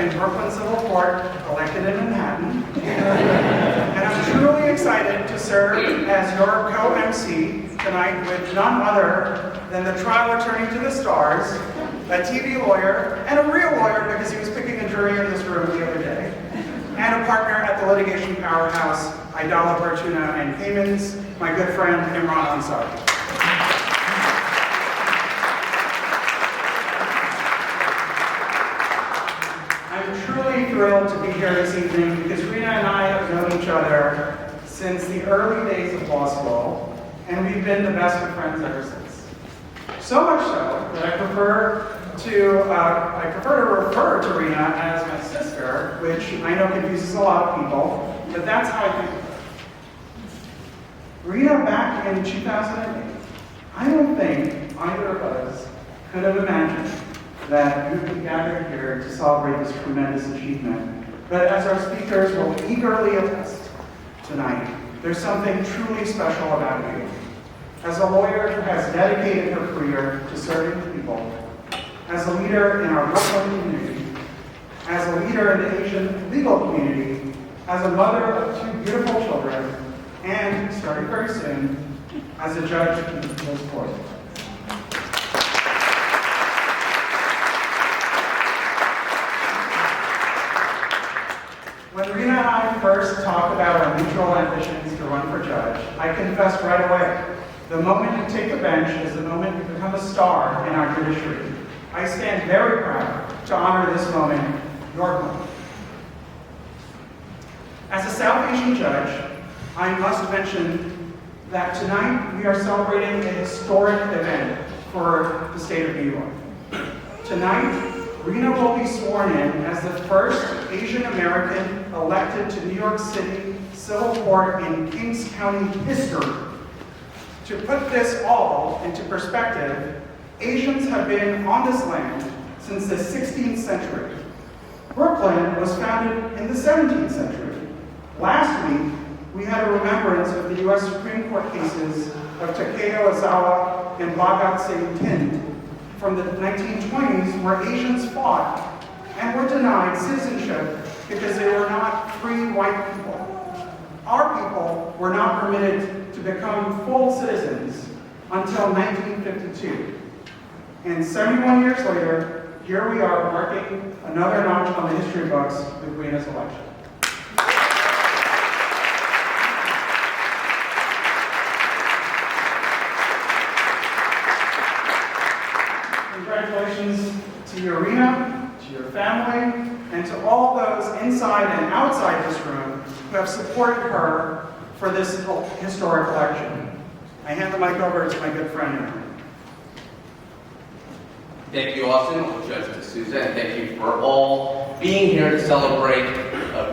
in Brooklyn Civil Court, elected in Manhattan. And I'm truly excited to serve as your co-MC tonight with none other than the trial attorney to the stars, a TV lawyer, and a real lawyer because he was picking a jury in this room the other day, and a partner at the litigation powerhouse, Idala Fortuna and Caymans, my good friend Imran Ansari. I'm truly thrilled to be here this evening because Rena and I have known each other since the early days of law school, and we've been the best of friends ever since. So much so that I prefer to refer to Rena as my sister, which I know confuses a lot of people, but that's how I think of her. Rena, back in 2008, I don't think either of us could have imagined that we would be gathered here to celebrate this tremendous achievement. But as our speakers will eagerly attest tonight, there's something truly special about you. As a lawyer who has dedicated her career to serving people, as a leader in our Brooklyn community, as a leader in the Asian legal community, as a mother of 2 beautiful children, and, starting very soon, as a judge in the appeals court. When Rena and I first talked about our mutual ambitions to run for judge, I confessed right away, the moment you take the bench is the moment you become a star in our judiciary. I stand very proud to honor this moment, your moment. As a South Asian judge, I must mention that tonight we are celebrating a historic event for the state of New York. Tonight, Rena will be sworn in as the first Asian American elected to New York City Civil Court in Kings County history. To put this all into perspective, Asians have been on this land since the 16th century. Brooklyn was founded in the 17th century. Last week, we had a remembrance of the U.S. Supreme Court cases of Takeo Ozawa and Bhagat Singh Thind from the 1920s, where Asians fought and were denied citizenship because they were not free white people. Our people were not permitted to become full citizens until 1952. And 71 years later, here we are marking another notch on the history books with Rena's election. Congratulations to your Rena, to your family, and to all those inside and outside this room who have supported her for this historic election. I hand the mic over to my good friend here. Thank you, Austin, Judge D'Souza, and thank you for all being here to celebrate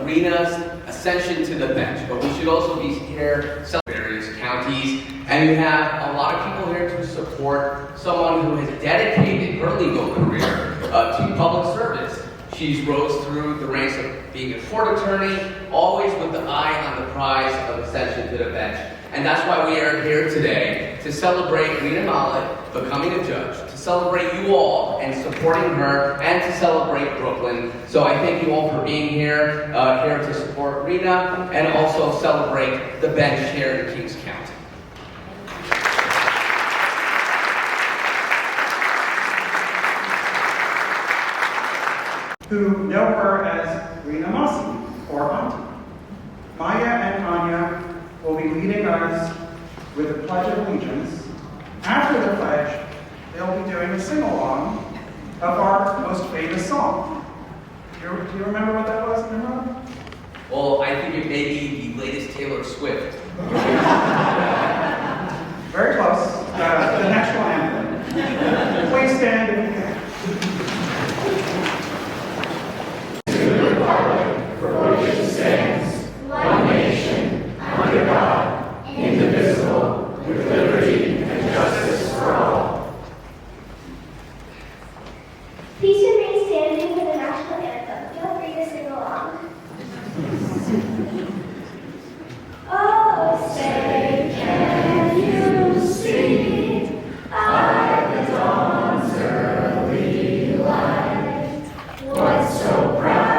Rena's ascension to the bench. But we should also be here celebrating various counties, and we have a lot of people here to support someone who has dedicated her legal career to public service. She's rose through the ranks of being a court attorney, always with the eye on the prize of ascension to the bench. And that's why we are here today, to celebrate Rena Malik becoming a judge, to celebrate you all and supporting her, and to celebrate Brooklyn. So I thank you all for being here, here to support Rena, and also celebrate the bench here in Kings County. Who know her as Rena Masi, or Auntie. Maya and Anya will be leading us with the Pledge of Allegiance. After the pledge, they'll be doing a sing-along of our most famous song. Do you remember what that was, Nimrod? Well, I think it may be the latest Taylor Swift. Very close. The national anthem. Please stand if you can. For which it stands, one nation, under God, indivisible, with liberty and justice for all. Please remain standing for the national anthem. Feel free to sing along. Oh, say, can you see by the dawn's early light what so proud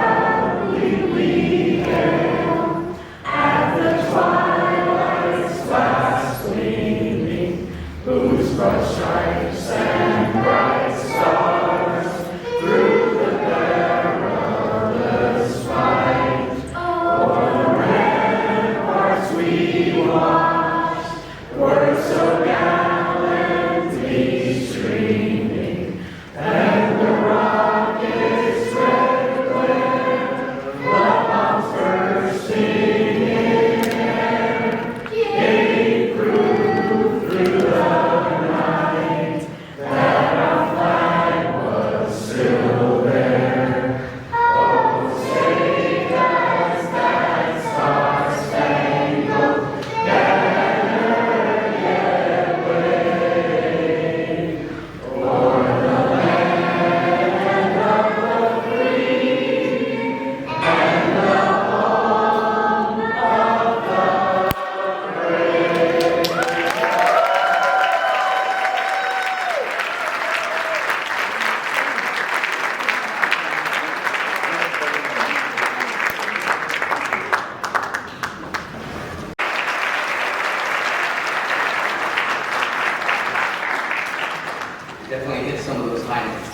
Definitely hit some of those high notes.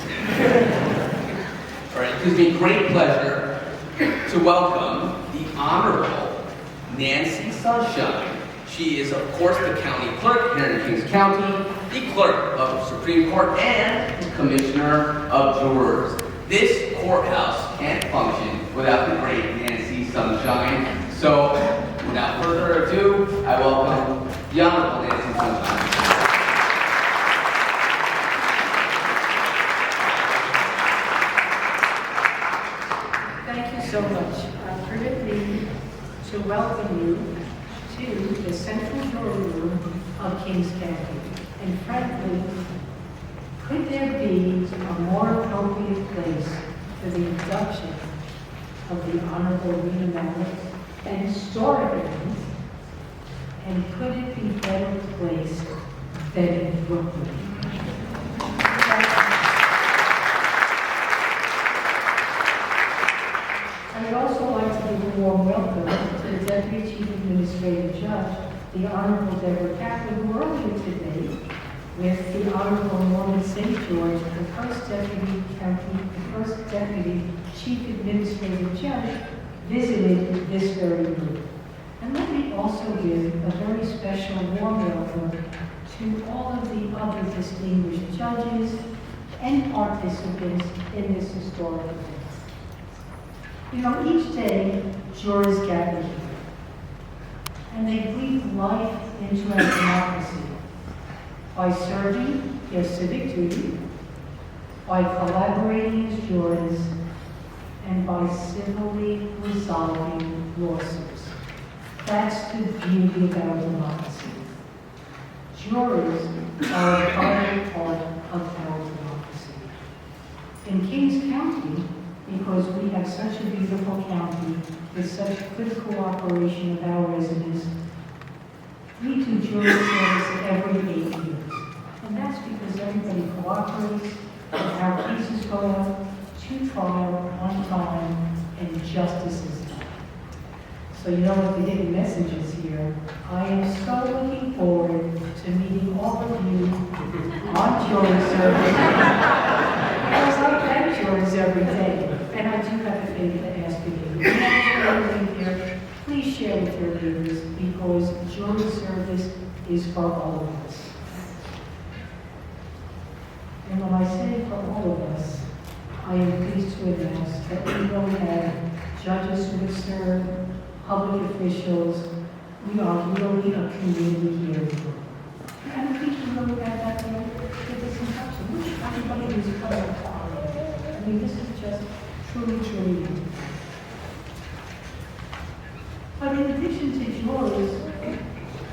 All right, it gives me great pleasure to welcome the Honorable Nancy Sunshine. She is, of course, the county clerk here in Kings County, the clerk of Supreme Court, and the commissioner of jurors. This courthouse can't function without the great Nancy Sunshine. So, without further ado, I welcome the Honorable Nancy Sunshine. Thank you so much. Permit me to welcome you to the central jury room of Kings County. And frankly, could there be a more appropriate place for the induction of the Honorable Rena Malik, an historic event, and could it be better placed than in Brooklyn? I would also like to give a warm welcome to the Deputy Chief Administrative Judge, the Honorable Deborah Kaplan, who earlier today, with the Honorable Norman St. George, the first Deputy Chief Administrative Judge, visited this very room. And let me also give a very special warm welcome to all of the other distinguished judges and participants in this historic event. You know, each day, jurors gather here, and they breathe life into our democracy by serving their civic duty, by collaborating as jurors, and by civilly resolving lawsuits. That's the beauty of our democracy. Jurors are a vital part of our democracy. In Kings County, because we have such a beautiful county with such good cooperation of our residents, we do jury service every 8 years. And that's because everybody cooperates, and our cases go out to trial on time, and justice is done. So you know what the hidden message is here. I am so looking forward to meeting all of you on jury service. Because I thank jurors every day. And I do have a favor to ask of you. If you have children here, please share with your neighbors, because jury service is for all of us. And when I say for all of us, I am pleased to announce that we will have judges who will serve, public officials. We are really a community here. And I think we really have that with this induction. Everybody who's coming. I mean, this is just truly, truly. But in addition to jurors,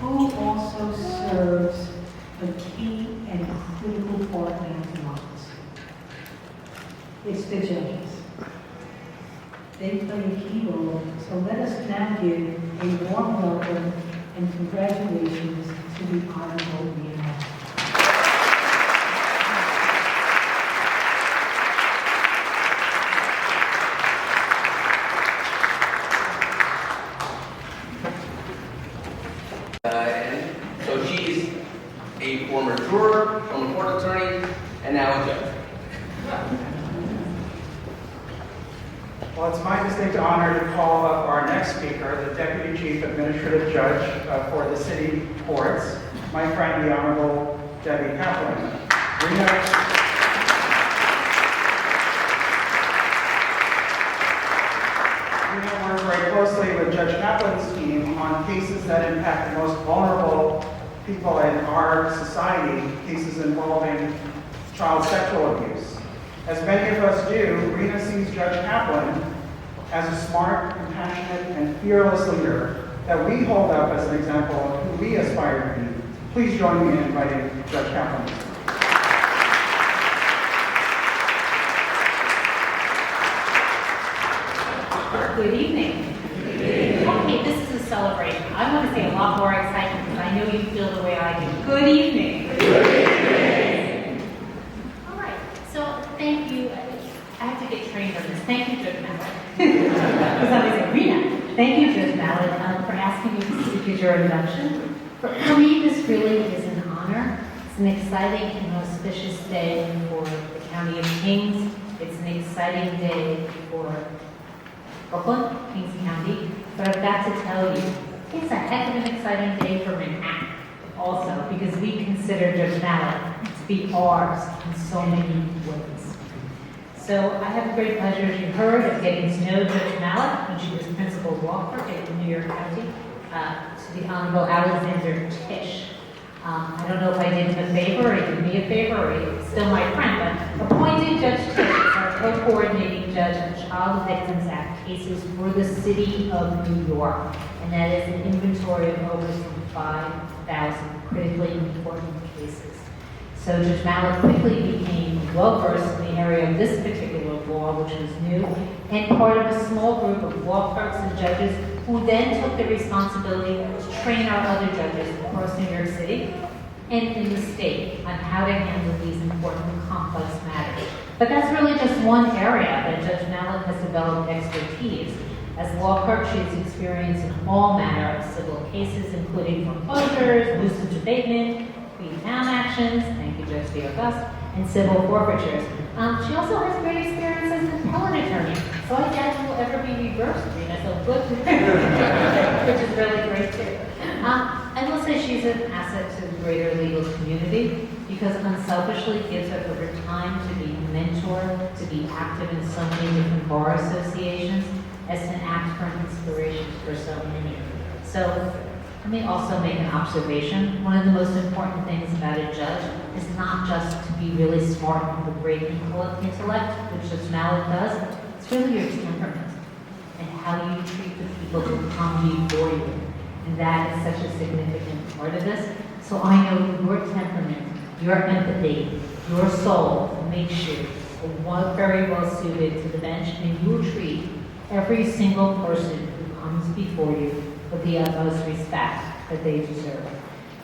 who also serves a key and critical part in our democracy? It's the judges. They play a key role, so let us now give a warm welcome and congratulations to the Honorable Rena Malik. So she's a former juror, former court attorney, and now a judge. Well, it's my distinct honor to call up our next speaker, the Deputy Chief Administrative Judge for the City Courts, my friend, the Honorable Debbie Kaplan. Rena worked very closely with Judge Kaplan's team on cases that impact the most vulnerable people in our society, cases involving child sexual abuse. As many of us do, Rena sees Judge Kaplan as a smart, compassionate, and fearless leader that we hold up as an example of who we aspire to be. Please join me in inviting Judge Kaplan. Good evening. Okay, this is a celebration. I want to say a lot more excitement because I know you feel the way I do. Good evening. Good evening. All right, so thank you. I have to get trained on this. Thank you, Judge Malik. Because I was like, Rena. Thank you, Judge Malik, for asking me to speak at your induction. For me, this really is an honor. It's an exciting and auspicious day for the County of Kings. It's an exciting day for Brooklyn, Kings County. But I've got to tell you, it's a heck of an exciting day for Manhattan also, because we consider Judge Malik to be ours in so many ways. So I have the great pleasure, as you heard, of getting to know Judge Malik when she was principal law clerk in New York County, to the Honorable Alexander Tisch. I don't know if I did him a favor, or he did me a favor, or he's still my friend, but appointed Judge Tisch as our co-coordinating judge on Child Victims Act cases for the city of New York. And that is an inventory of over 5,000 critically important cases. So Judge Malik quickly became well-versed in the area of this particular law, which was new, and part of a small group of law clerks and judges who then took the responsibility to train our other judges across New York City and in the state on how to handle these important complex matters. But that's really just one area that Judge Malik has developed expertise. As law clerk, she has experience in all manner of civil cases, including foreclosures, nuisance abatement, pre-town actions, thank you, Judge Theophilus, and civil forfeitures. She also has great experience as an appellate attorney, so I doubt it will ever be reversed, Rena, so good, which is really great too. I will say she's an asset to the greater legal community because unselfishly gives up of her time to be a mentor, to be active in so many different bar associations, as an act for inspiration for so many. So let me also make an observation. One of the most important things about a judge is not just to be really smart and have a great intellect, which Judge Malik does. It's really your temperament and how you treat the people who come before you. And that is such a significant part of this. So I know your temperament, your empathy, your soul makes you very well suited to the bench, and you treat every single person who comes before you with the utmost respect that they deserve.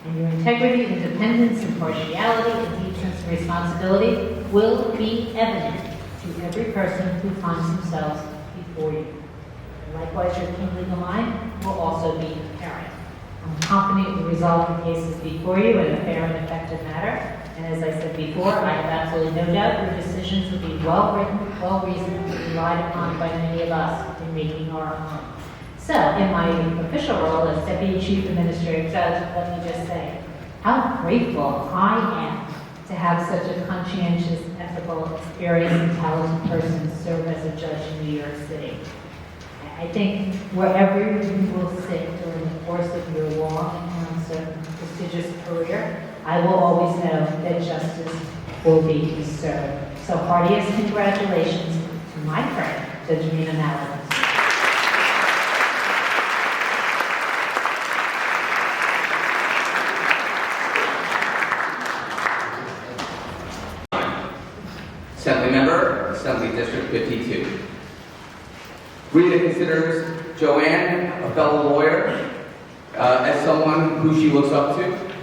And your integrity, independence, impartiality, and deep sense of responsibility will be evident to every person who finds themselves before you. And likewise, your keen legal mind will also be apparent. I'm confident you will resolve the cases before you in a fair and effective manner. And as I said before, I have absolutely no doubt your decisions will be well-written, well-reasoned, and relied upon by many of us in making our own. So, in my official role as Deputy Chief Administrative Judge, let me just say how grateful I am to have such a conscientious, ethical, experienced, and talented person serve as a judge in New York City. I think wherever you will sit during the course of your long and uncertain, prestigious career, I will always know that justice will be served. So heartiest congratulations to my friend, Judge Rena Malik. Assemblymember, Assembly District 52. Rena considers Joanne, a fellow lawyer, as someone who she looks up to.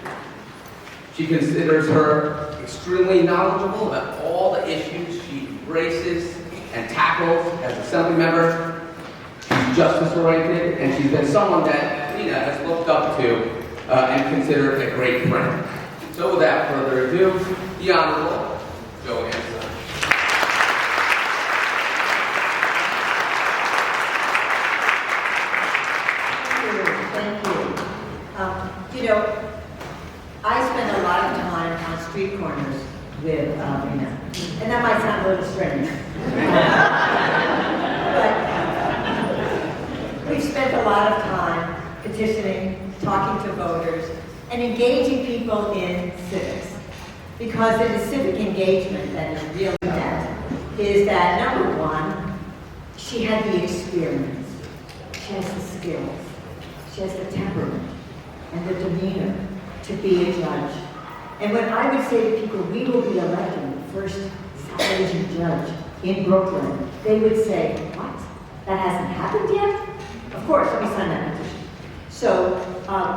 She considers her extremely knowledgeable about all the issues she embraces and tackles as Assembly member. She's justice-oriented, and she's been someone that Rena has looked up to and considered a great friend. So without further ado, the Honorable Joanne. Thank you. You know, I spend a lot of time on street corners with Rena, and that might sound a little strange. But we've spent a lot of time petitioning, talking to voters, and engaging people in civics. Because it is civic engagement that is really that, is that number one, she had the experience, she has the skills, she has the temperament and the demeanor to be a judge. And when I would say to people, we will be electing the first South Asian judge in Brooklyn, they would say, what? That hasn't happened yet? Of course, let me sign that petition. So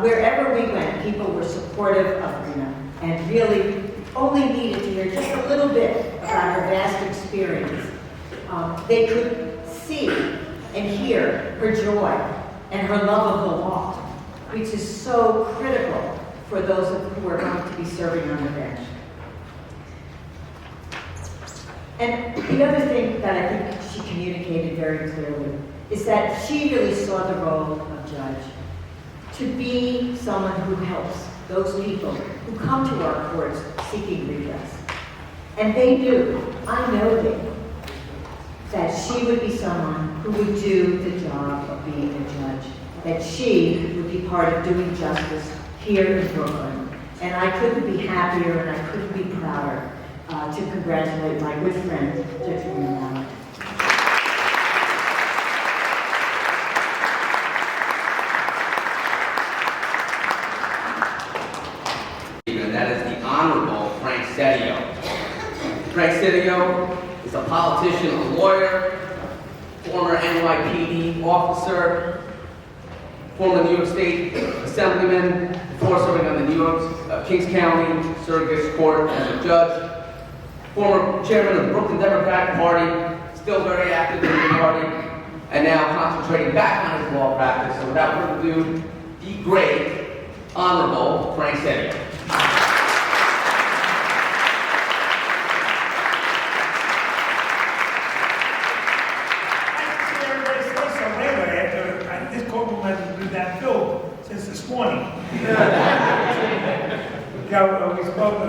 wherever we went, people were supportive of Rena and really only needed to hear just a little bit about her vast experience. They could see and hear her joy and her love of the law, which is so critical for those who are going to be serving on the bench. And the other thing that I think she communicated very clearly is that she really saw the role of judge to be someone who helps those people who come to our courts seeking redress. And they knew, I know they knew, that she would be someone who would do the job of being a judge, that she would be part of doing justice here in Brooklyn. And I couldn't be happier and I couldn't be prouder to congratulate my good friend, Judge Rena Malik. And that is the Honorable Frank Sedio. Frank Sedio is a politician, a lawyer, former NYPD officer, former New York State Assemblyman, before serving on the New York Kings County Circuit Court as a judge, former chairman of the Brooklyn Democratic Party, still very active in the party, and now concentrating back on his law practice. So without further ado, the great, Honorable Frank Sedio. This courtroom hasn't been that filled since this morning. We spoke,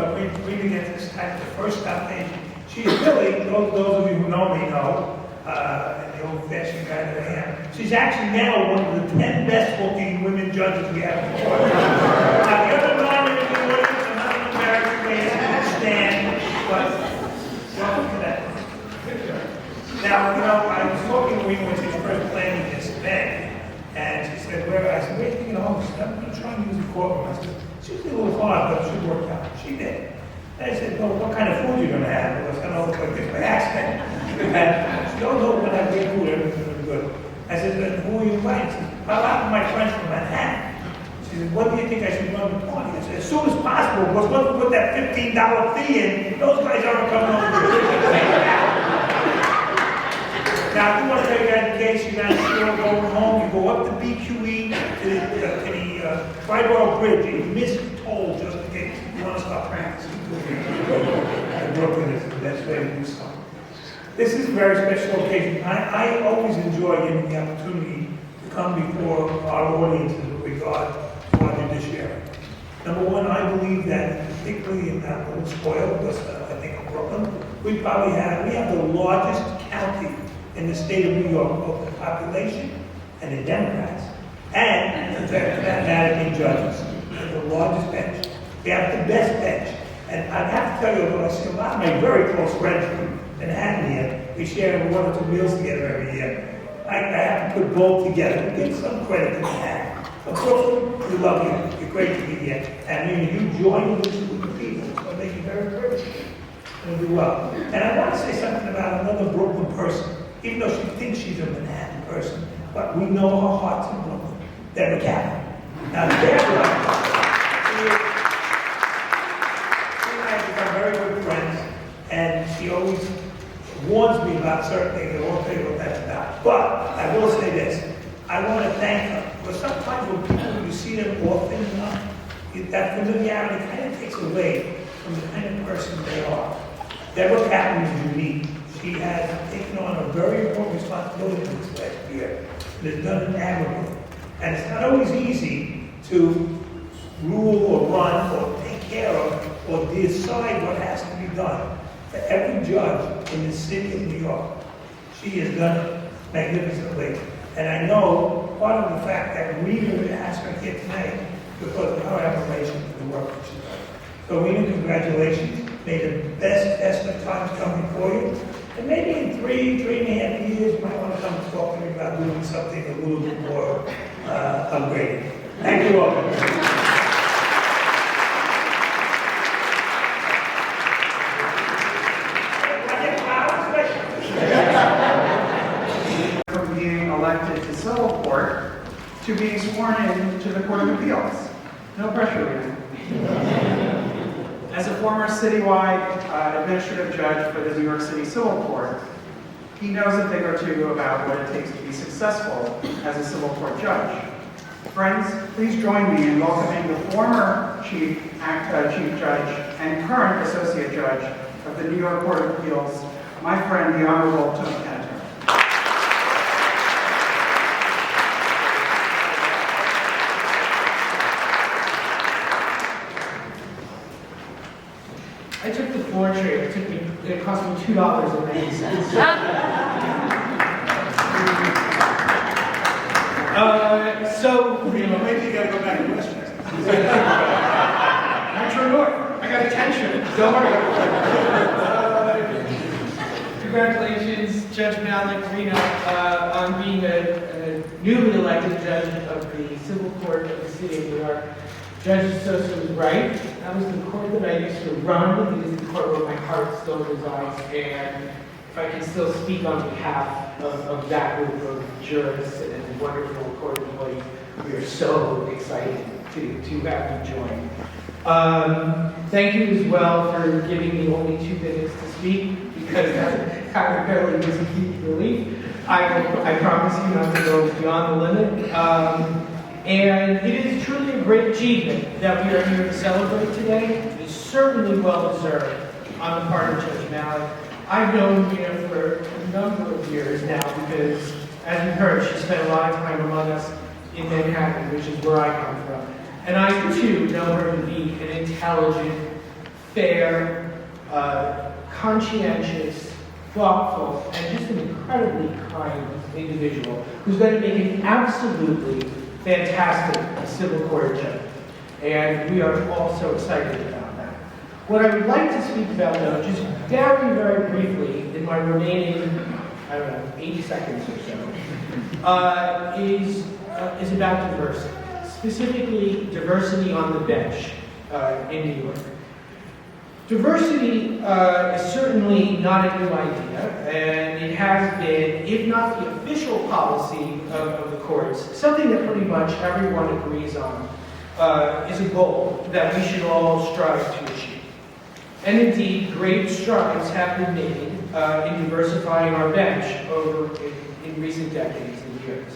we began this time the first time. She is really, those of you who know me know, and the old-fashioned guy that I am, she's actually now one of the 10 best-looking women judges we have in the court. Now, the other non-American audience, I'm not an American, they understand, but welcome to that. Now, I was talking to Rena when she was first planning this event, and she said, I said, where are you thinking of home? She said, I'm going to try and use the courtroom. I said, she's a little hard, but she worked out. She did. And I said, well, what kind of food are you going to have? Well, it's going to look like this by accident. And she said, oh, no, we're going to have great food, everything's going to be good. I said, then who are you inviting? She said, a lot of my friends from Manhattan. She said, what do you think I should run the party? I said, as soon as possible, because once we put that $15 fee in, those guys aren't coming over to Now, I do want to tell you guys, in case you're not sure going home, you go up to BQE to the Triborough Bridge, and you miss the toll just in case you want to stop practicing. And Brooklyn is the best way to do something. This is a very special occasion. I always enjoy getting the opportunity to come before our audiences with regard to our judiciary. Number one, I believe that, particularly in that little spoiled, because I think of Brooklyn, we have the largest county in the state of New York, both in population and in Democrats, and in matter in judges. We have the largest bench. We have the best bench. And I have to tell you, although I see a lot of my very close friends from Manhattan here, we share 1 or 2 meals together every year. I have to put both together. We give some credit to Manhattan. But Brooklyn, we love you. You're great to be here. And when you join this group of people, it's going to make you very privileged. It'll do well. And I want to say something about another Brooklyn person. Even though she thinks she's a Manhattan person, but we know her heart's in Brooklyn. Deborah Kaplan. Now, Deborah, she and I have become very good friends, and she always warns me about certain things. I won't tell you what that's about. But I will say this. I want to thank her. Because sometimes when people, you see them often enough, that familiarity kind of takes away from the kind of person they are. Deborah Kaplan is unique. She has taken on a very important responsibility this last year and has done it admirably. And it's not always easy to rule or run or take care of or decide what has to be done. For every judge in the city of New York, she has done it magnificently. And I know part of the fact that Rena asked her here tonight because of her admiration for the work that she does. So Rena, congratulations. May the best of times come before you. And maybe in 3.5 years, you might want to come and talk to me about doing something a little bit more upgraded. Thank you all. From being elected to civil court to being sworn in to the Court of Appeals. No pressure, Rena. As a former citywide administrative judge for the New York City Civil Court, he knows a thing or two about what it takes to be successful as a civil court judge. Friends, please join me in welcoming the former Chief Judge and current Associate Judge of the New York Court of Appeals, my friend, the Honorable Tony Cantor. I took the floor trade. It cost me $2.90. Maybe you gotta go back to Westchester. Metro North. I got attention. Don't worry. Congratulations, Judge Malik, Rena, on being a newly elected judge of the Civil Court of the City of New York. Judge Sosa was right. That was the court that I used to run. It is the court where my heart still resides. And if I can still speak on behalf of that group of jurists and wonderful court employees, we are so excited to have you join. Thank you as well for giving me only 2 minutes to speak, because that apparently doesn't keep you relief. I promise you not to go beyond the limit. And it is truly a great achievement that we are here to celebrate today. It is certainly well deserved on the part of Judge Malik. I've known Rena for a number of years now because, as you heard, she spent a lot of time among us in Manhattan, which is where I come from. And I, too, know her to be an intelligent, fair, conscientious, thoughtful, and just an incredibly kind individual who's going to make an absolutely fantastic civil court judge. And we are all so excited about that. What I would like to speak about, though, just very, very briefly, in my remaining, 80 seconds or so, is about diversity. Specifically, diversity on the bench in New York. Diversity is certainly not a new idea, and it has been, if not the official policy of the courts, something that pretty much everyone agrees on, is a goal that we should all strive to achieve. And indeed, great strides have been made in diversifying our bench in recent decades and years.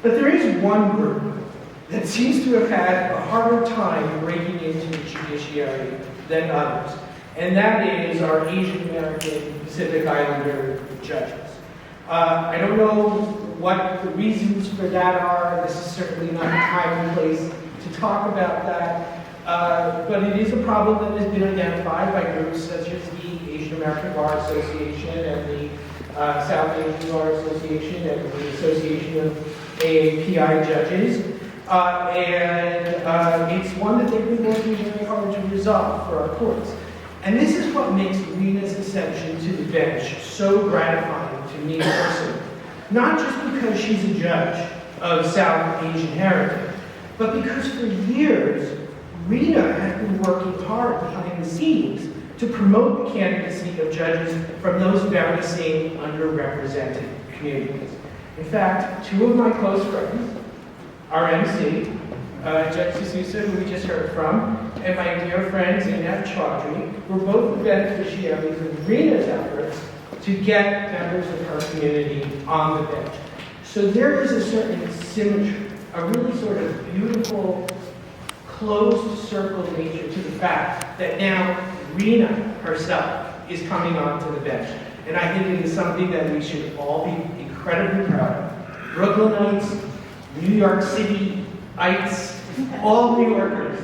But there is one group that seems to have had a harder time breaking into the judiciary than others, and that is our Asian American Pacific Islander judges. I don't know what the reasons for that are. This is certainly not the time and place to talk about that, but it is a problem that has been identified by groups such as the Asian American Bar Association and the South Asian Bar Association and the Association of AAPI Judges. It's one that they've been working very hard to resolve for our courts. And this is what makes Rena's ascension to the bench so gratifying to me personally. Not just because she's a judge of South Asian heritage, but because for years, Rena has been working hard behind the scenes to promote the candidacy of judges from those very same underrepresented communities. In fact, 2 of my close friends, our MC, Judge D'Souza, who we just heard from, and my dear friend Zainab Chaudhry, were both the beneficiaries of Rena's efforts to get members of her community on the bench. So there is a certain symmetry, a really sort of beautiful, closed circle nature to the fact that now Rena herself is coming onto the bench. And I think it is something that we should all be incredibly proud of. Brooklynites, New York Cityites, all New Yorkers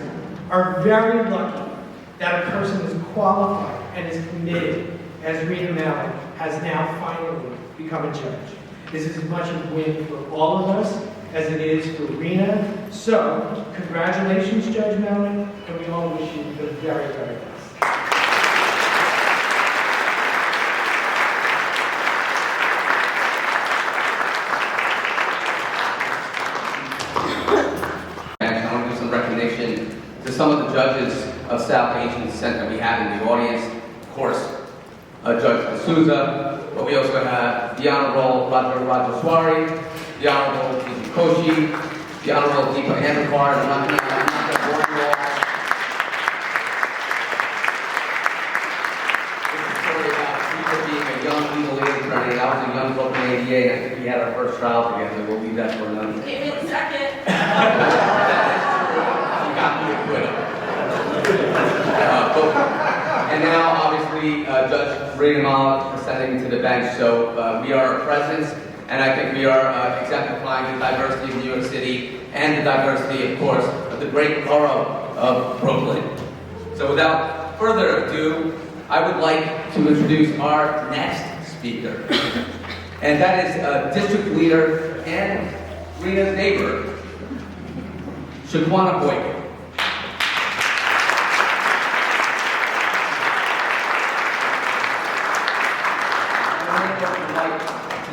are very lucky that a person as qualified and as committed as Rena Malik has now finally become a judge. This is as much a win for all of us as it is for Rena. So, congratulations, Judge Malik, and we all wish you the very, very best. To some of the judges of South Asian descent that we have in the audience. Of course, Judge D'Souza, but we also have the Honorable Raja Rajaswari, the Honorable P.G. Koshi, the Honorable Deepa Andrikar, and I'm not going to bore you all. This is a story about Deepa being a young legal aid attorney, and I was a young vote in ADA, and I think we had our first trial together. We'll leave that for another day. Give me a second. Got me acquitted. actually Judge Rena Malik ascending to the bench, so we are a presence, and I think we are exemplifying the diversity of New York City and the diversity, of course, of the great borough of Brooklyn. So without further ado, I would like to introduce our next speaker, and that is District Leader and Rena's neighbor, Shaquana Boykin.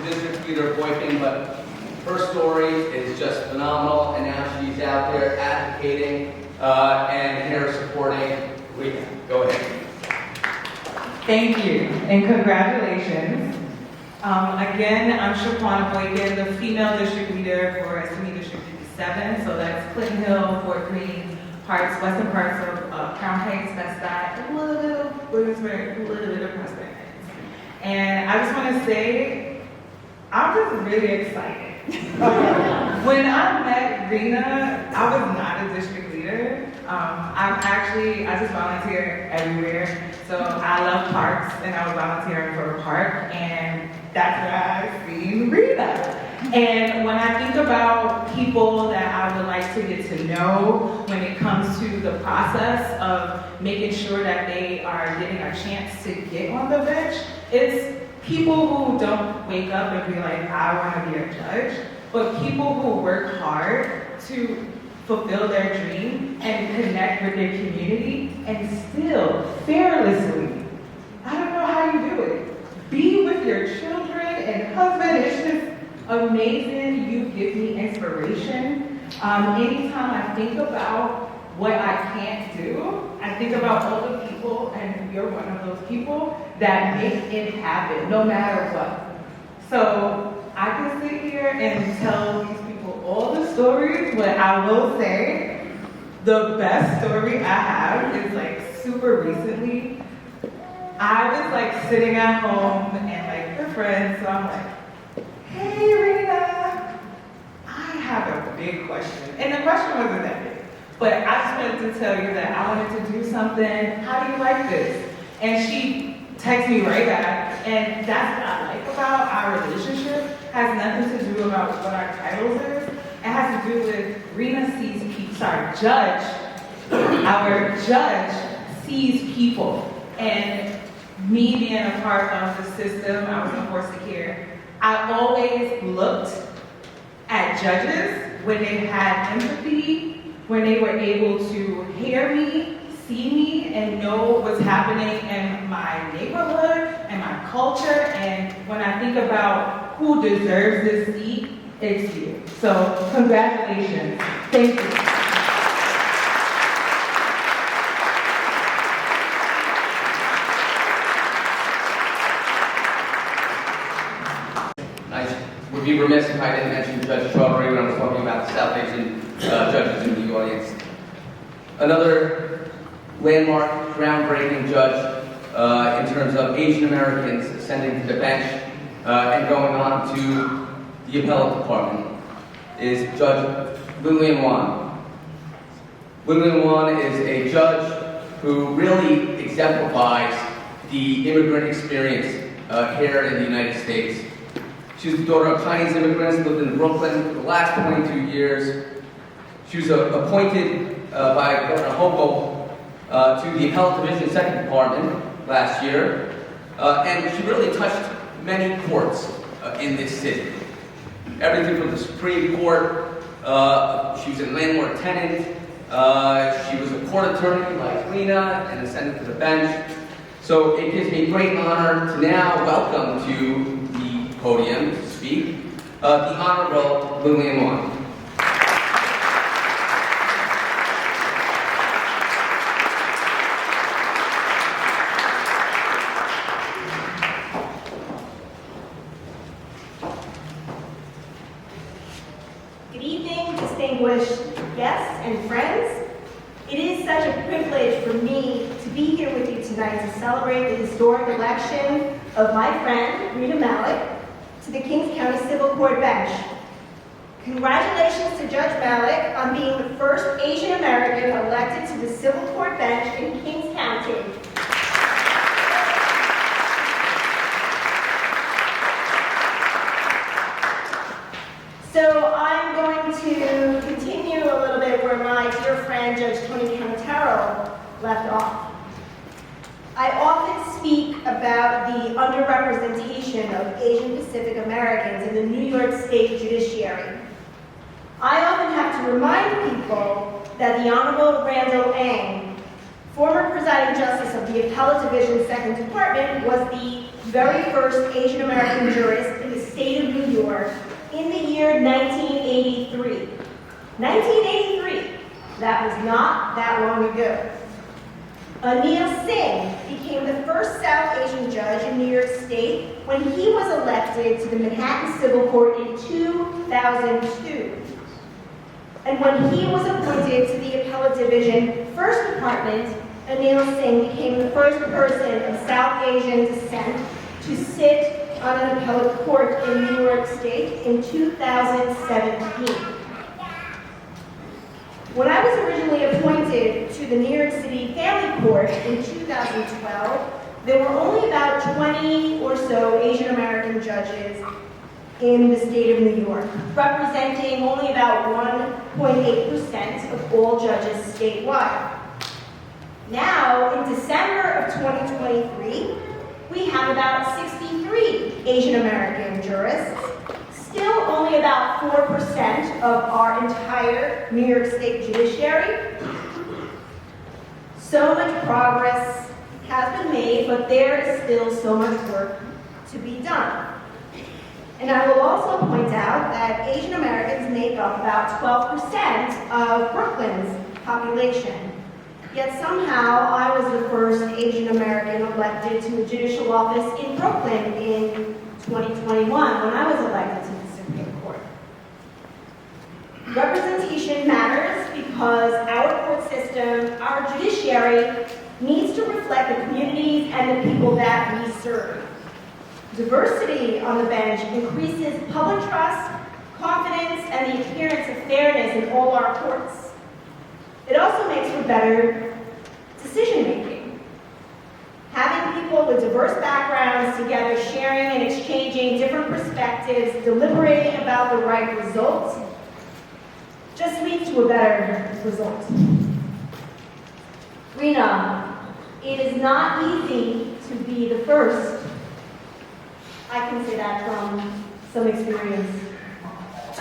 District Leader Boykin, but her story is just phenomenal, and now she's out there advocating and here supporting Rena. Go ahead. Thank you, and congratulations. Again, I'm Shaquana Boykin, the female district leader for SME District 57, so that's Clinton Hill, Fort Greene, parts, western parts of Crown Heights, Bed-Stuy, a little bit of Williamsburg, a little bit of Prospect Heights. And I just want to say, I'm just really excited. When I met Rena, I was not a district leader. I just volunteer everywhere. So I love parks, and I was volunteering for a park, and that's where I seen Rena. And when I think about people that I would like to get to know when it comes to the process of making sure that they are getting a chance to get on the bench, it's people who don't wake up and be like, I want to be a judge, but people who work hard to fulfill their dream and connect with their community and still fearlessly, I don't know how you do it, be with your children and husband. It's just amazing. You give me inspiration. Anytime I think about what I can't do, I think about all the people, and you're one of those people, that make it happen, no matter what. So I can sit here and tell these people all the stories, but I will say the best story I have is like super recently. I was like sitting at home and like we're friends, so I'm like, hey Rena, I have a big question. And the question wasn't that big. But I just wanted to tell you that I wanted to do something. How do you like this? And she texted me right back. And that's what I like about our relationship. It has nothing to do about what our titles is. It has to do with Rena sees people, our judge sees people. And me being a part of the system, I was in foster care, I always looked at judges when they had empathy, when they were able to hear me, see me, and know what's happening in my neighborhood and my culture. And when I think about who deserves this seat, it's you. So congratulations. Thank you. I would be remiss if I didn't mention Judge Chaudhary when I was talking about the South Asian judges in the audience. Another landmark, groundbreaking judge in terms of Asian Americans ascending to the bench and going on to the appellate department is Judge Lillian Wan. Lillian Wan is a judge who really exemplifies the immigrant experience here in the United States. She's the daughter of Chinese immigrants, lived in Brooklyn for the last 22 years. She was appointed by Governor Hochul to the Appellate Division 2nd Department last year, and she really touched many courts in this city. Everything from the Supreme Court, she was a landlord tenant, she was a court attorney like Rena and ascended to the bench. So it gives me great honor to now welcome to the podium to speak the Honorable Lillian Wan. Good evening, distinguished guests and friends. It is such a privilege for me to be here with you tonight to celebrate the historic election of my friend, Rena Malik, to the Kings County Civil Court bench. Congratulations to Judge Malik on being the first Asian American elected to the Civil Court bench in Kings County. left off. I often speak about the underrepresentation of Asian Pacific Americans in the New York State judiciary. I often have to remind people that the Honorable Randall Ang, former presiding justice of the Appellate Division 2nd Department, was the very first Asian American jurist in the state of New York in the year 1983. 1983. That was not that long ago. Anil Singh became the first South Asian judge in New York State when he was elected to the Manhattan Civil Court in 2002. And when he was appointed to the Appellate Division 1st Department, Anil Singh became the first person of South Asian descent to sit on an appellate court in New York State in 2017. When I was originally appointed to the New York City Family Court in 2012, there were only about 20 or so Asian American judges in the state of New York, representing only about 1.8% of all judges statewide. Now, in December of 2023, we have about 63 Asian American jurists, still only about 4% of our entire New York State judiciary. So much progress has been made, but there is still so much work to be done. And I will also point out that Asian Americans make up about 12% of Brooklyn's population. Yet somehow I was the first Asian American elected to a judicial office in Brooklyn in 2021 when I was elected to the Supreme Court. Representation matters because our court system, our judiciary, needs to reflect the communities and the people that we serve. Diversity on the bench increases public trust, confidence, and the appearance of fairness in all our courts. It also makes for better decision-making. Having people with diverse backgrounds together sharing and exchanging different perspectives, deliberating about the right results, just leads to a better result. Rena, it is not easy to be the first. I can say that from some experience.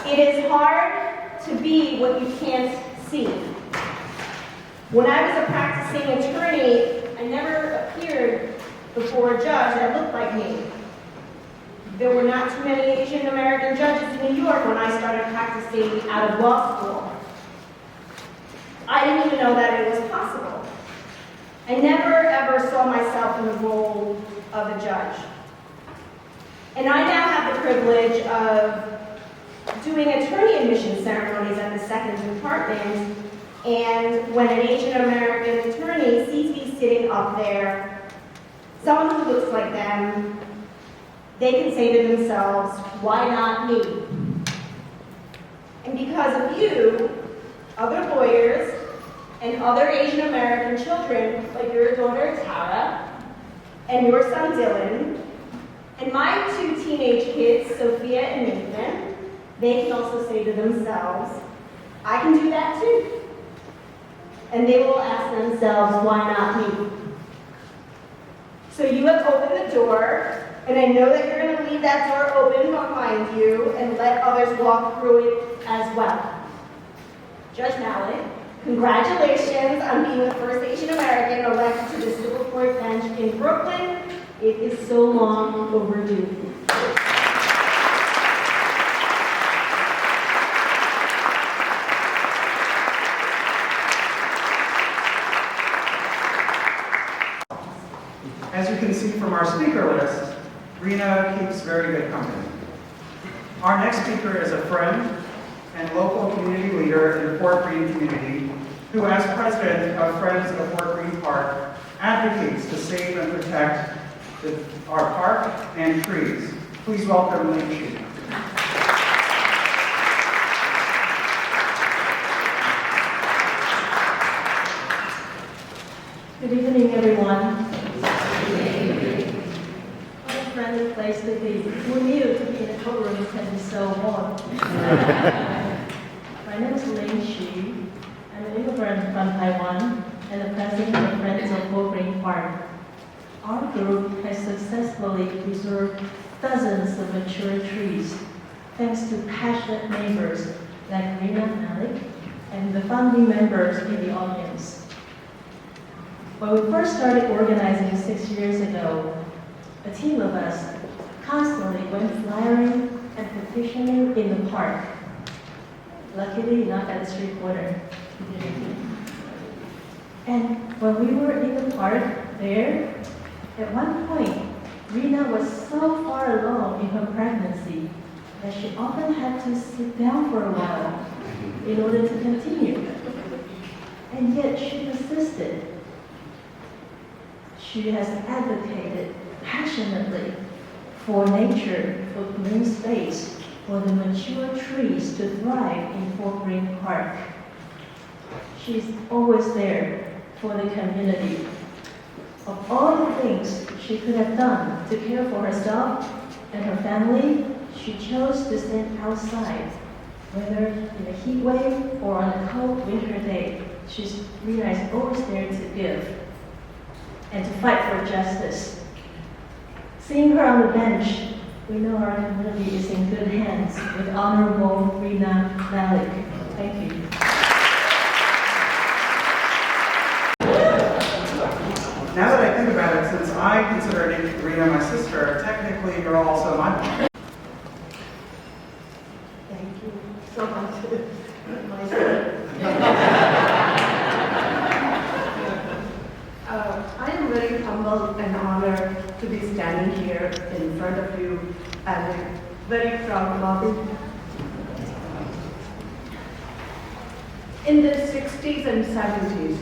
It is hard to be what you can't see. When I was a practicing attorney, I never appeared before a judge that looked like me. There were not too many Asian American judges in New York when I started practicing out of law school. I didn't even know that it was possible. I never ever saw myself in the role of a judge. And I now have the privilege of doing attorney admission ceremonies at the 2nd Department. And when an Asian American attorney sees me sitting up there, someone who looks like them, they can say to themselves, why not me? And because of you, other lawyers, and other Asian American children, like your daughter Tara, and your son Dylan, and my 2 teenage kids, Sophia and Nathan, they can also say to themselves, I can do that too. And they will ask themselves, why not me? So you have opened the door, and I know that you're going to leave that door open behind you and let others walk through it as well. Judge Malik, congratulations on being the first Asian American elected to the civil court bench in Brooklyn. It is so long overdue. As you can see from our speaker list, Rena keeps very good company. Our next speaker is a friend and local community leader in the Fort Greene community who, as president of Friends of Fort Greene Park, advocates to save and protect our park and trees. Please welcome Lynn. Good evening, everyone. What a friendly place to be. Who knew to be in a courtroom can be so warm? My name is Lin Xu. I'm an immigrant from Taiwan, and the president of Friends of Fort Greene Park. Our group has successfully preserved dozens of mature trees, thanks to passionate neighbors like Rena Malik and the founding members in the audience. When we first started organizing 6 years ago, a team of us constantly went flyering and petitioning in the park. Luckily, not at the street corner. And when we were in the park there, at one point, Rena was so far along in her pregnancy that she often had to sit down for a while in order to continue. And yet she persisted. She has advocated passionately for nature, for green space, for the mature trees to thrive in Fort Greene Park. She's always there for the community. Of all the things she could have done to care for herself and her family, she chose to stand outside, whether in a heat wave or on a cold winter day. Rena is always there to give and to fight for justice. Seeing her on the bench, we know our community is in good hands with Honorable Rena Malik. Thank you. Now that I think about it, since I consider Rena my sister, technically you're also my mom. Thank you so much, my son. I am very humbled and honored to be standing here in front of you as a very proud mom. In the 60s and 70s,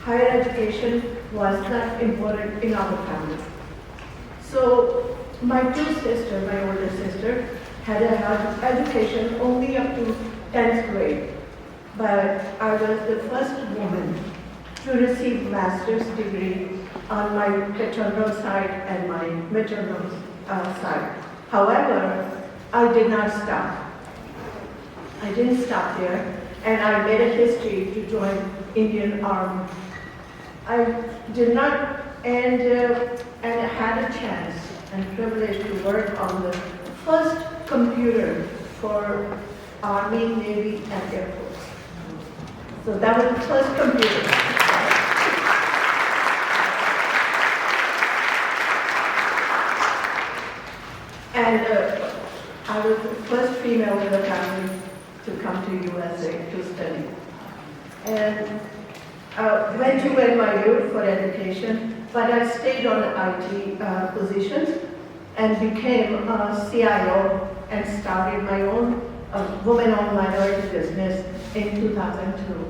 higher education was not important in our family. So my two sisters, my older sister, had an education only up to 10th grade. But I was the first woman to receive master's degree on my paternal side and my maternal side. However, I did not stop. I didn't stop there, and I made a history to join Indian Army. I did not, and had a chance and privilege to work on the first computer for Army, Navy, and Air Force. So that was the first computer. And I was the first female in the family to come to USA to study. And went to NYU for education, but I stayed on IT positions and became a CIO and started my own woman-owned minority business in 2002.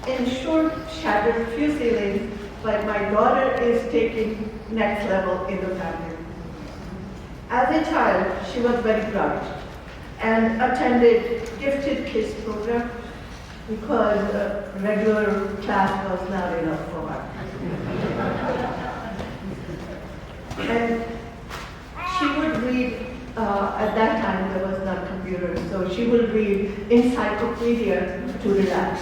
In short, shattered few ceilings, but my daughter is taking next level in the family. As a child, she was very bright and attended gifted kids program because regular class was not enough for her. And she would read, at that time there was not computers, so she would read encyclopedia to relax.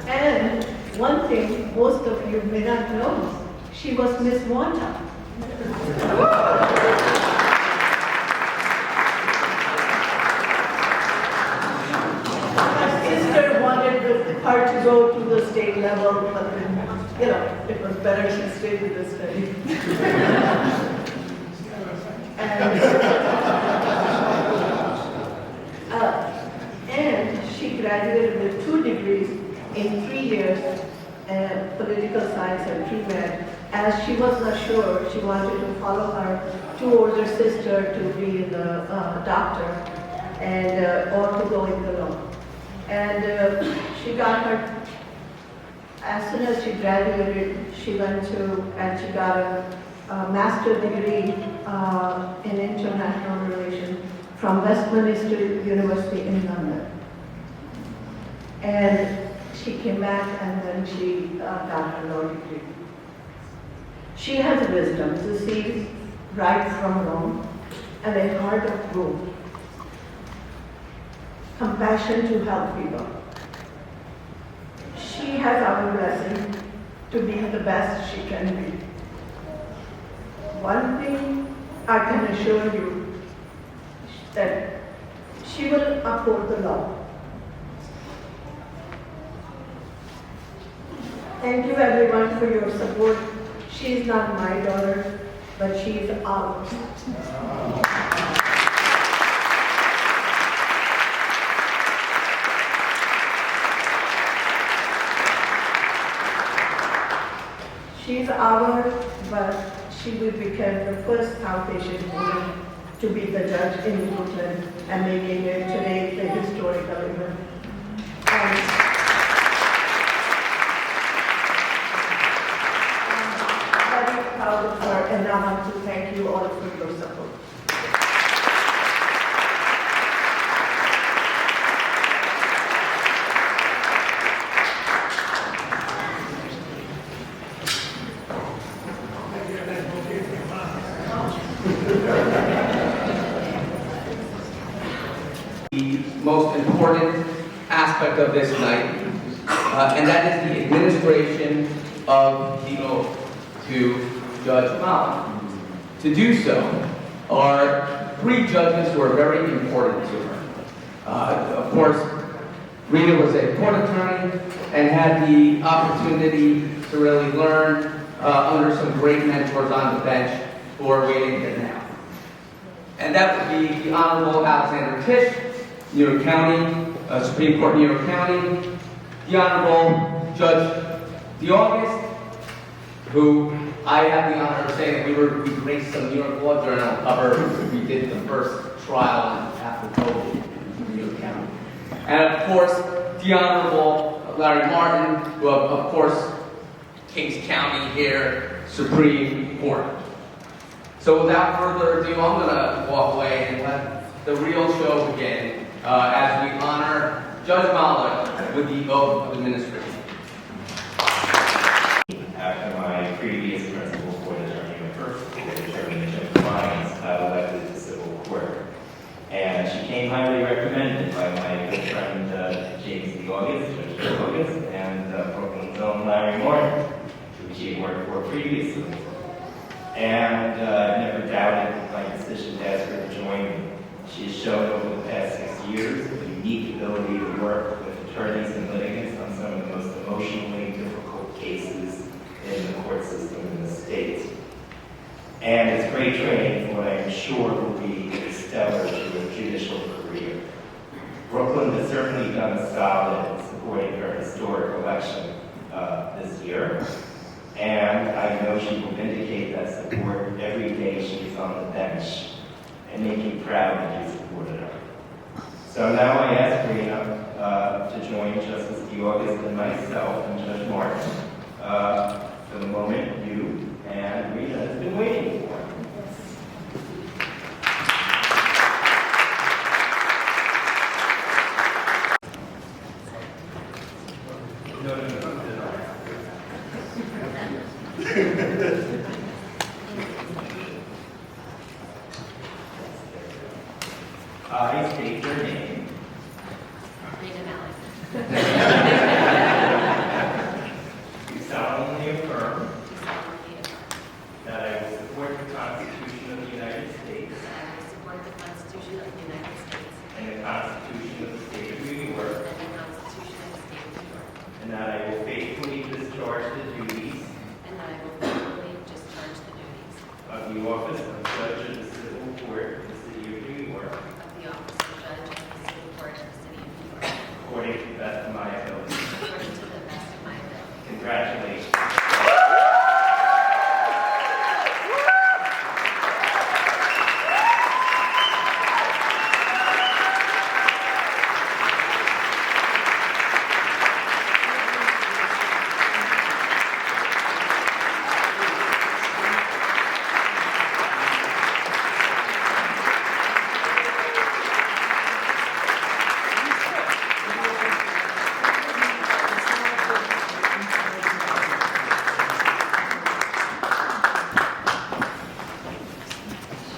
And one thing most of you may not know, she was Miss Wanta. My sister wanted her to go to the state level, but then, it was better she stayed with the study. And she graduated with 2 degrees in 3 years, political science and pre-med. As she was not sure, she wanted to follow her 2 older sister to be the doctor and or to go in the law. And she got her, as soon as she graduated, she went to, and she got a master's degree in international relations from Westminster University in London. And she came back and then she got her law degree. She has wisdom to see right from wrong and a heart of growth, compassion to help people. She has our blessing to be the best she can be. One thing I can assure you that she will uphold the law. Thank you everyone for your support. She is not my daughter, but she is ours. She's ours, but she will become the first South Asian woman to be the judge in Brooklyn and making it today a historical event. I'm very proud of her, and I want to thank you all for your support. The most important aspect of this night, and that is the administration of the oath to Judge Malik. To do so are three judges who are very important to her. Of course, Rena was a court attorney and had the opportunity to really learn under some great mentors on the bench who are waiting here now. And that would be the Honorable Alexander Tisch, New York County, Supreme Court, New York County, the Honorable Judge DeAugust, who I have the honor of saying that we graced some New York Law Journal cover. We did the first trial after COVID in New York County. And of course, the Honorable Larry Martin, who of course, Kings County here, Supreme Court. So without further ado, I'm going to walk away and let the real show begin as we honor Judge Malik with the oath of administration. After my previous principal court attorney, my first court attorney, Jim Clines, elected to civil court. And she came highly recommended by my good friend James DeAugust, Judge DeAugust, and Brooklyn's own Larry Martin, who she had worked for previously. And I never doubted my decision to ask her to join me. She has shown over the past 6 years a unique ability to work with attorneys and litigants on some of the most emotionally difficult cases in the court system in the state. And it's great training for what I am sure will be a stellar judicial career. Brooklyn has certainly done solid in supporting her historic election this year. And I know she will vindicate that support every day she's on the bench, and make you proud that you supported her. So now I ask Rena to join Justice DeAugust and myself and Judge Martin for the moment you and Rena has been waiting for. I state your name. Rena Malik. Do solemnly affirm that I will support the Constitution of the United States That I will support the Constitution of the United States and the Constitution of the State of New York, and the Constitution of the State of New York, and that I will faithfully discharge the duties and that I will faithfully discharge the duties of the office of Judge of the Civil Court of the City of New York of the office of Judge of the Civil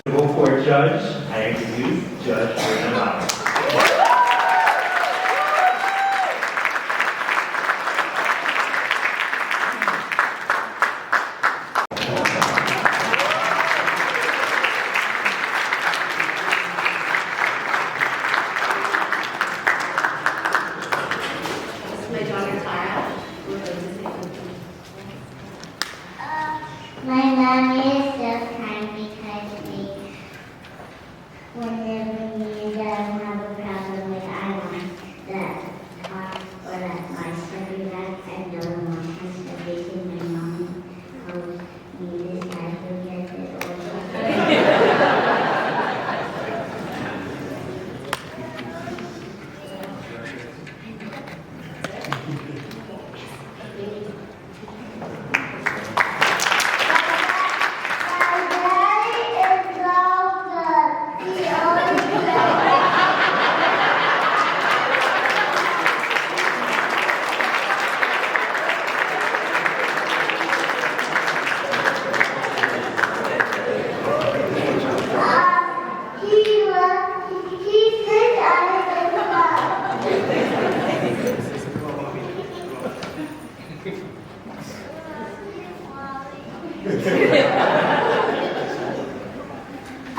For Judge, I introduce Judge Rena Malik. My daughter Tara. My mom is so kind because whenever me and Dad have a problem with I want that talk or that my study that and no one has to be in my mom told me this I forget it all.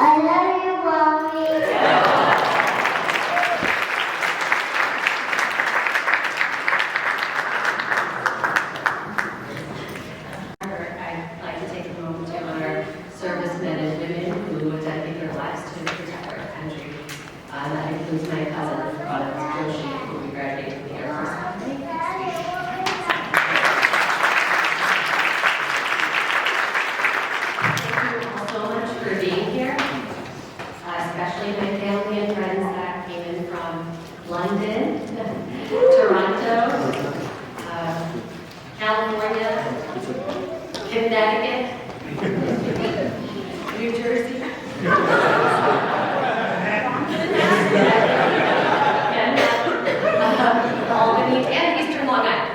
I love you, Mommy. I'd like to take a moment to honor servicemen and women who dedicate their lives to protect our country. That includes my cousin, Joshi, who we graduated from the Air Force Academy. Thank you all so much for being here, especially my family and friends that came in from London, Toronto, California, Connecticut, New Jersey, Albany, and Eastern Long Island.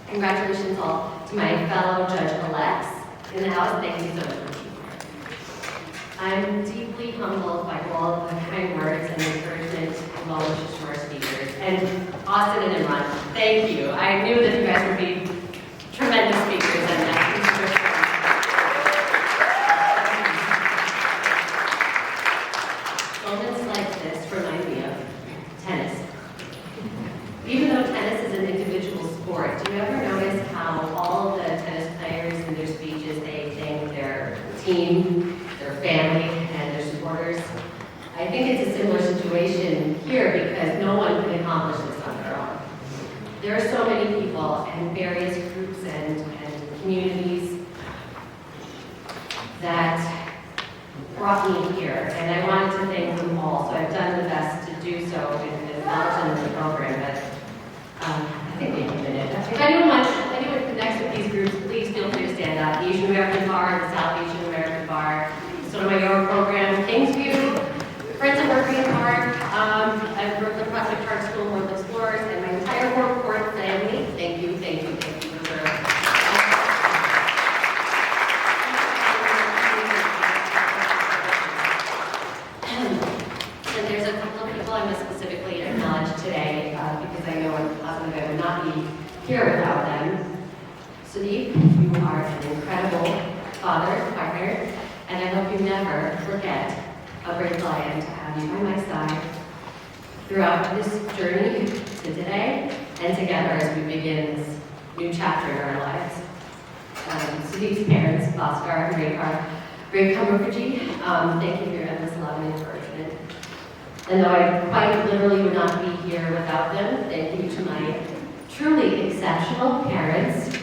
Congratulations all to my fellow judge-elects in the House. Thank you so much for being here. I'm deeply humbled by all of the kind words and encouragement of all wishes to our speakers. And Austin and Imran, thank you. I knew that you guys would be tremendous speakers, and moments like this remind me of tennis. Even though tennis is an individual sport, do you ever notice how all the tennis players in their speeches, they thank their team, their family, and their supporters? I think it's a similar situation here because no one can accomplish this on their own. There are so many people and various groups and communities that brought me here, and I wanted to thank them all. So I've done the best to do so in acknowledgement of the program, but I think maybe a minute. If anyone connects with these groups, please feel free to stand up. The Asian American Bar, the South Asian American Bar, Sotomayor program, Kingsview, Friends of Working Park, at Brooklyn Prospect Park School, North Explorers, and my entire World Court family. Thank you, thank you, thank you for And there's a couple of people I must specifically acknowledge today because I know possibly I would not be here without them. Sudeep, you are an incredible father, partner, and I hope you never forget how grateful I am to have you by my side throughout this journey to today and together as we begin this new chapter in our lives. Sudeep's parents, Bhaskar and Rekha Mukherjee, thank you for your endless love and encouragement. And though I quite literally would not be here without them, thank you to my truly exceptional parents,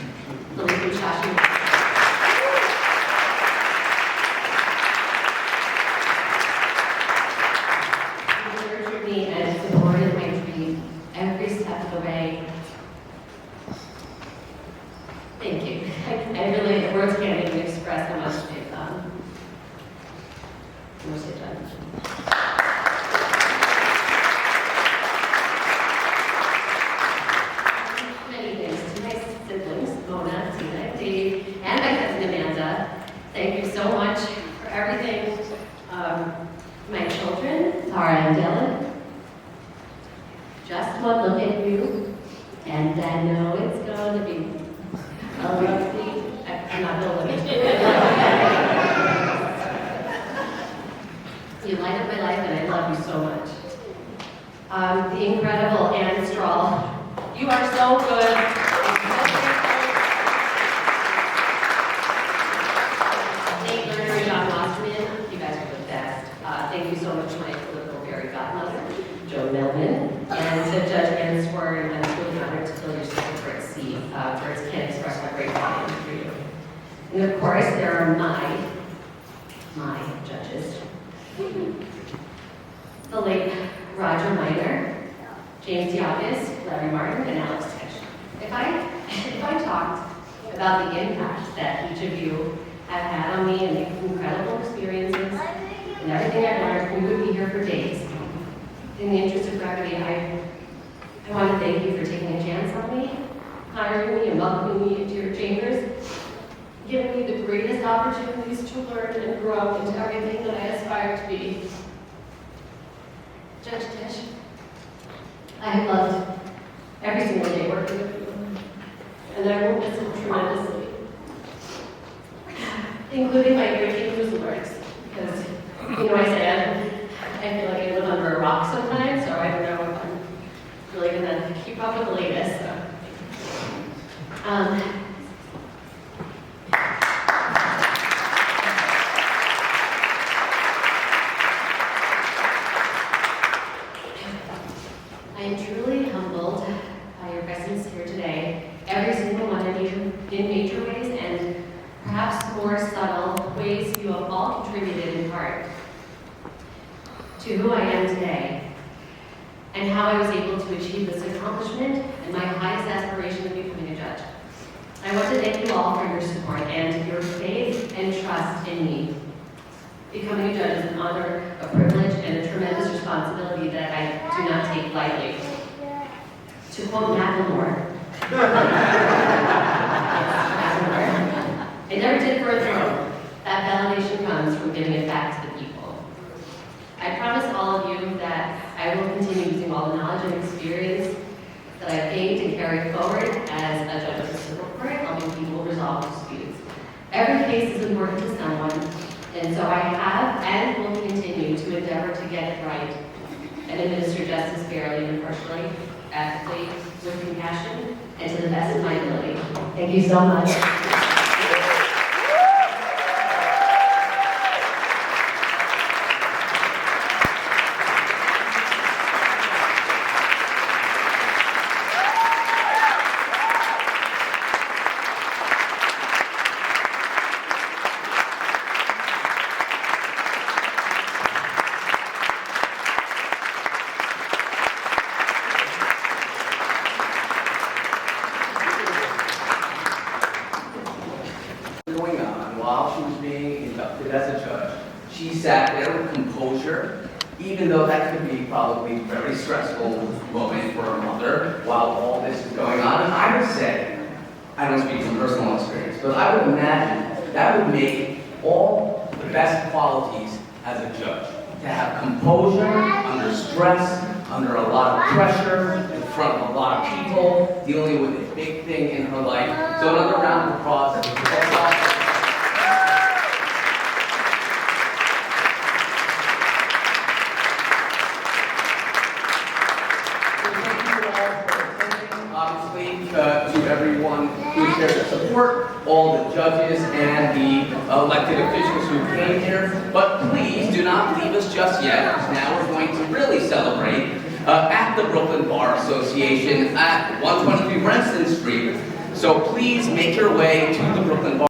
Lily Shashi. Me and supported my dream every step of the way. Thank you. I really, the words can't even express how much they've done. Many thanks to my siblings, Mona, Tina, Dave, and my cousin Amanda. Thank you so much everything. My children, Tara and Dylan, just one look at you, and I know it's going to be a lovely, I'm not going to look at you. You light up my life, and I love you so much. The incredible Anne Strahl, you are so good. Thank you so much to my political fairy godmother, Joe Millman, and to Judge Ann Swerin. I'm truly honored to fill your secretary seat. Words can't express my great value for you. And of course, there are my judges. The late Roger Miner, James Yagas, Larry Martin, and Alex Tisch. If I talked about the impact that each of you have had on me and the incredible experiences and everything I've learned, we would be here for days. In the interest of brevity, I want to thank you for taking a chance on me, hiring me and welcoming me into your chambers, giving me the greatest opportunities to learn and grow into everything that I aspire to be. Judge Tisch, I have loved every single day working with you, and I will miss it tremendously, including my breaking news alerts, because I said, I feel like I live under a rock sometimes, so I don't know if I'm really going to keep up with the latest. So. I am truly humbled by your presence here today, every single one of you, in major ways and perhaps more subtle ways you have all contributed in part to who I am today, and how I was able to achieve this accomplishment and my highest aspiration of becoming a judge. I want to thank you all for your support and your faith and trust in me. Becoming a judge is an honor, a privilege, and a tremendous responsibility that I do not take lightly. To quote Macklemore, I never did for a throne. That validation comes from giving it back to the people. I promise all of you that I will continue using all the knowledge and experience that I've gained to carry forward as a judge of the civil court, helping people resolve disputes. Every case is important to someone, and so I have and will continue to endeavor to get it right and administer justice fairly and impartially, ethically, with compassion, and to the best of my ability. Thank you so much. Going on while she was being inducted as a judge, she sat there with composure, even though that could be probably a very stressful moment for a mother while all this is going on. And I would say, I don't speak from personal experience, but I would imagine that would make all the best qualities as a judge. To have composure under stress, under a lot of pressure, in front of a lot of people, dealing with a big thing in her life. So another round of applause. To everyone who's here to support, all the judges and the elected officials who came here. But please do not leave us just yet, because now we're going to really celebrate at the Brooklyn Bar Association at 123 Renton Street. So please make your way to the Brooklyn Bar.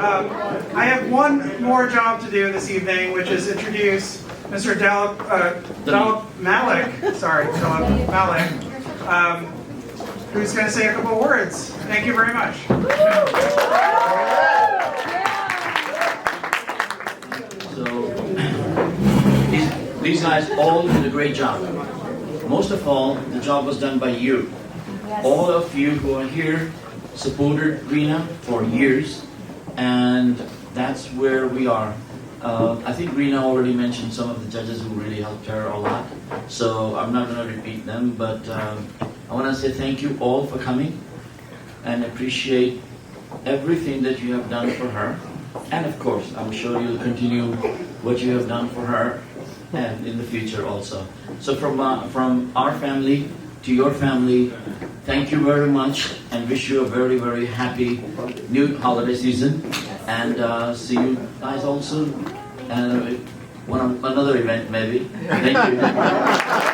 I have one more job to do this evening, which is introduce Mr. Rena Malik, who's going to say a couple words. Thank you very much. So, these guys all did a great job. Most of all, the job was done by you. All of you who are here supported Rena for years, and that's where we are. I think Rena already mentioned some of the judges who really helped her a lot, so I'm not going to repeat them, but I want to say thank you all for coming and appreciate everything that you have done for her. And of course, I'm sure you'll continue what you have done for her and in the future also. So from our family to your family, thank you very much and wish you a very, very happy new holiday season. And see you guys all soon. And another event maybe. Thank you.